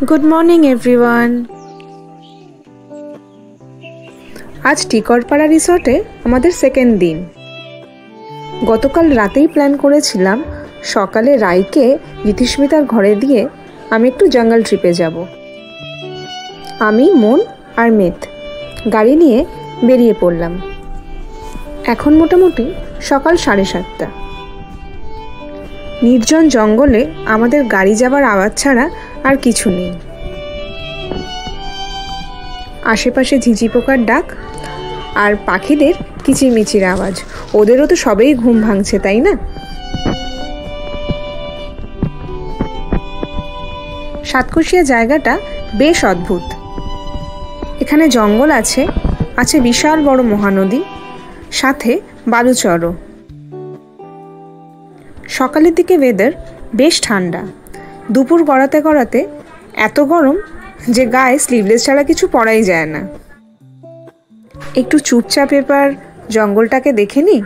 Good morning everyone. আজ টিকরপাড়া রিসর্টে আমাদের সেকেন্ড দিন। গতকাল রাতেই প্ল্যান করেছিলাম সকালে রাইকে ঋতিস্মিতার ঘরে দিয়ে আমি একটু জঙ্গল ট্রিপে যাব। আমি, মন আর মেথ গাড়ি নিয়ে বেরিয়ে পড়লাম। এখন মোটামুটি সকাল 7:30। নির্জন জঙ্গলে আমাদের গাড়ি যাবার আওয়াজ ছাড়া আর কিছু নেই। আশেপাশে ঝিঁঝি পোকার ডাক আর পাখিদের কিচিরমিচির আওয়াজ। ওদেরও তো সবেই ঘুম ভাঙছে, তাই না? সাতকোশিয়া জায়গাটা বেশ অদ্ভুত। এখানে জঙ্গল আছে, আছে বিশাল বড় মহানদী, সাথে বালুচরও। সকালের দিকে ওয়েদার বেশ ঠান্ডা। দুপুর গড়াতে গড়াতে এত গরম যে গায়ে স্লিভলেস ছাড়া কিছু পরাই যায় না। একটু চুপচাপ এবার জঙ্গলটাকে দেখে নিই।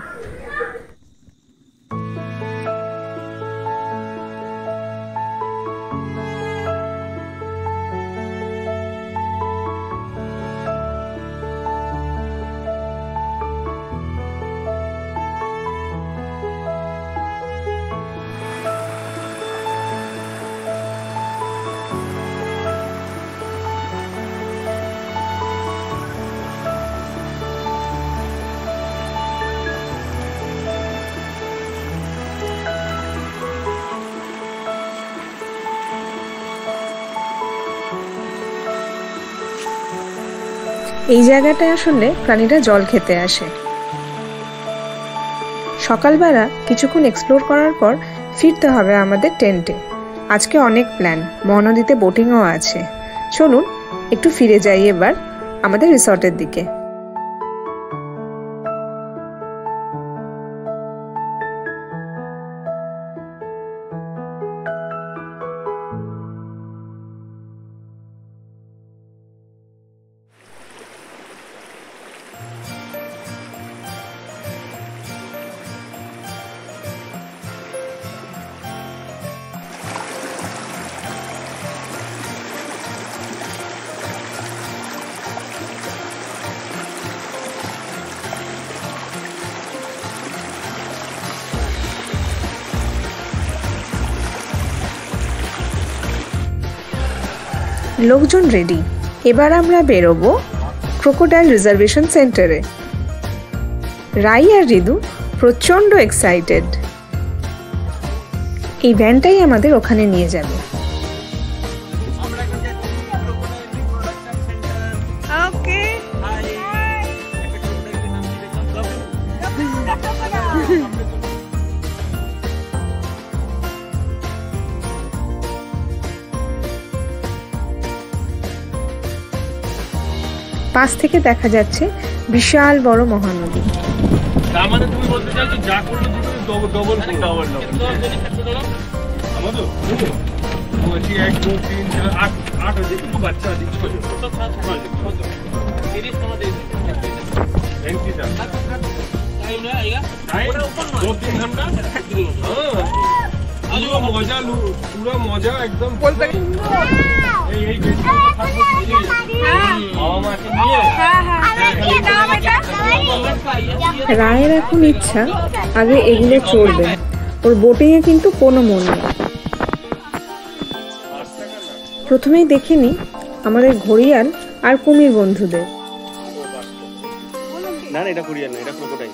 এই জায়গাটায় আসলে প্রাণীরা জল খেতে আসে। সকালবেলা কিছুক্ষণ এক্সপ্লোর করার পর ফিরতে হবে আমাদের টেন্টে। আজকে অনেক প্ল্যান, মহানদীতে বোটিংও আছে। চলুন একটু ফিরে যাই এবার আমাদের রিসর্টের দিকে। লোকজন রেডি। এবার আমরা বেরোবো ক্রোকোডাইল রিজার্ভেশন সেন্টারে। রাই আর ঋদু প্রচন্ড এক্সাইটেড। এই ভ্যানটাই আমাদের ওখানে নিয়ে যাবে। পাশ থেকে দেখা যাচ্ছে বিশাল বড় মহানদী। তার মানে তুমি বলতে চাইছো যা করলে তুমি ডবল আমাদের বলছি 1 2 3 4 8 আছে কিন্তু বাচ্চা আছে ছোট ছোট 30 আমাদের 30 টাইম না आएगा ওটা উপর না 2-3 ঘন্টা পুরো মজা পুরো মজা একদম বলতে এই রায়ের এখন ইচ্ছা আগে এগুলো চড়বে। ওর বোটিং এ কিন্তু কোনো মন নেই। প্রথমেই দেখিনি আমাদের ঘড়িয়াল আর কুমির বন্ধুদের। না না, এটা ঘড়িয়াল না, এটা ক্রোকোডাইল।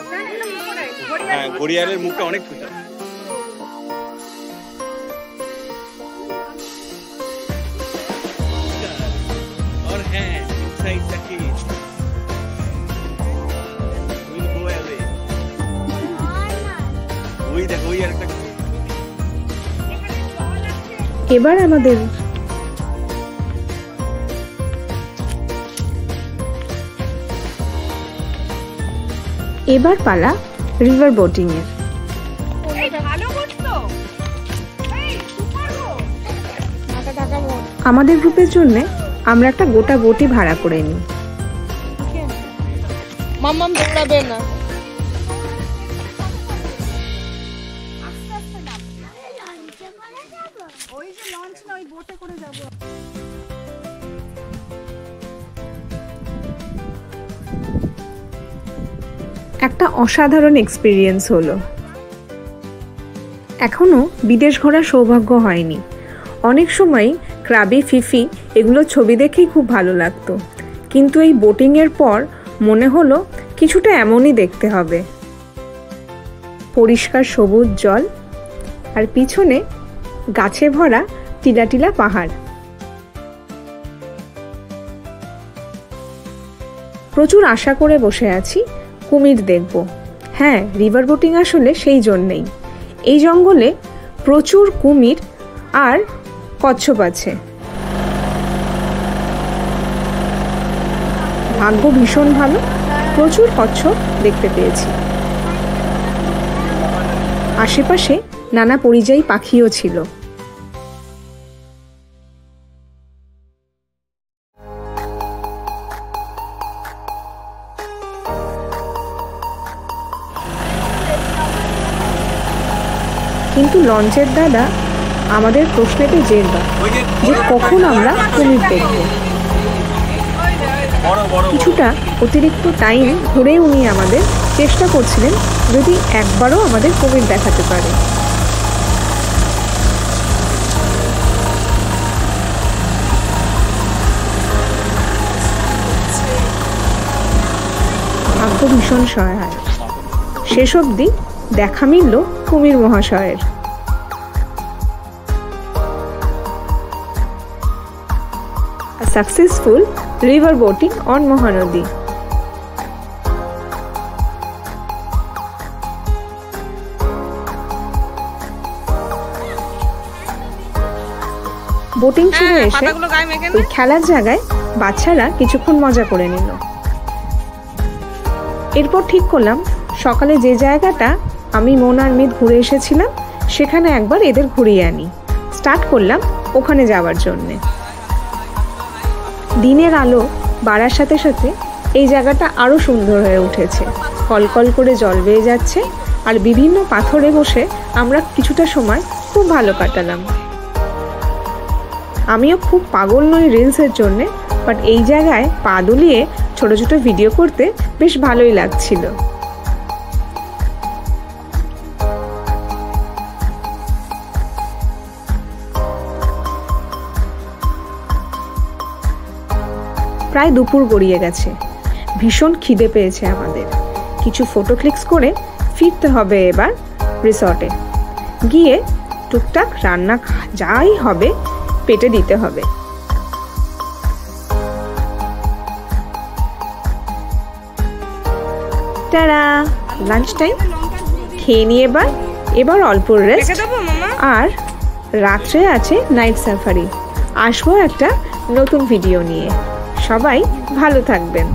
হ্যাঁ, ঘড়িয়ালের মুখটা অনেক ছোট। और है inside the cage will go away। ওই দেখো ওই আরেকটা। এবার আমাদের পালা রিভার বোটিং এর। আমাদের গ্রুপের জন্য আমরা একটা গোটা বোটই ভাড়া করে নিই। মাম্মাম দৌড়াবে না। ওই যে লঞ্চ না, ওই বোটে করে যাবো। একটা অসাধারণ এক্সপিরিয়েন্স হলো। এখনও বিদেশ ঘোরার সৌভাগ্য হয়নি। অনেক সময় ক্রাবি ফিফি এগুলো ছবি দেখেই খুব ভালো লাগতো, কিন্তু এই বোটিংয়ের পর মনে হলো কিছুটা এমনই দেখতে হবে। পরিষ্কার সবুজ জল আর পিছনে গাছে ভরা টিলা টিলা পাহাড়। প্রচুর আশা করে বসে আছি কুমির দেখব। হ্যাঁ, রিভার বোটিং আসলে সেই জন্যেই। এই জঙ্গলে প্রচুর কুমির আর কচ্ছপ আছে। ভাগ্য ভীষণ ভালো, প্রচুর কচ্ছপ দেখতে পেয়েছি। আশেপাশে নানা পরিযায়ী পাখিও ছিল। কিন্তু লঞ্চের দাদা আমাদের প্রশ্নেতে জেরবা যে কখন আমরা কুমির দেখব। কিছুটা অতিরিক্ত টাইম ধরে উনি আমাদের চেষ্টা করছিলেন যদি একবারও আমাদের কুমির দেখাতে পারে। ভাগ্য ভীষণ সহায়, শেষ অবধি দেখা মিলল কুমির মহাশয়ের। A successful river boating on Mahanadi. Boating শুরু এসে ওই খেলার জায়গায় বাচ্চারা কিছুক্ষণ মজা করে নিল। এরপর ঠিক করলাম সকালে যে জায়গাটা আমি মন আর মিত ঘুরে এসেছিলাম সেখানে একবার এদের ঘুরিয়ে আনি। স্টার্ট করলাম ওখানে যাওয়ার জন্যে। দিনের আলো বাড়ার সাথে সাথে এই জায়গাটা আরও সুন্দর হয়ে উঠেছে। কলকল করে জল বেয়ে যাচ্ছে আর বিভিন্ন পাথরে বসে আমরা কিছুটা সময় খুব ভালো কাটালাম। আমিও খুব পাগল নই রিলসের জন্যে, বাট এই জায়গায় পা দুলিয়ে ছোট ছোট ভিডিও করতে বেশ ভালোই লাগছিল। প্রায় দুপুর গড়িয়ে গেছে, ভীষণ খিদে পেয়েছে আমাদের। কিছু ফটো ক্লিকস করে ফিরতে হবে এবার রিসর্টে গিয়ে টুকটাক রান্না যাই হবে পেটে দিতে হবে। টাটা, লাঞ্চ টাইম খেয়ে নিয়ে এবার অল্প রেস্ট, আর রাত্রে আছে নাইট সাফারি। আসবো একটা নতুন ভিডিও নিয়ে। সবাই ভালো থাকবেন।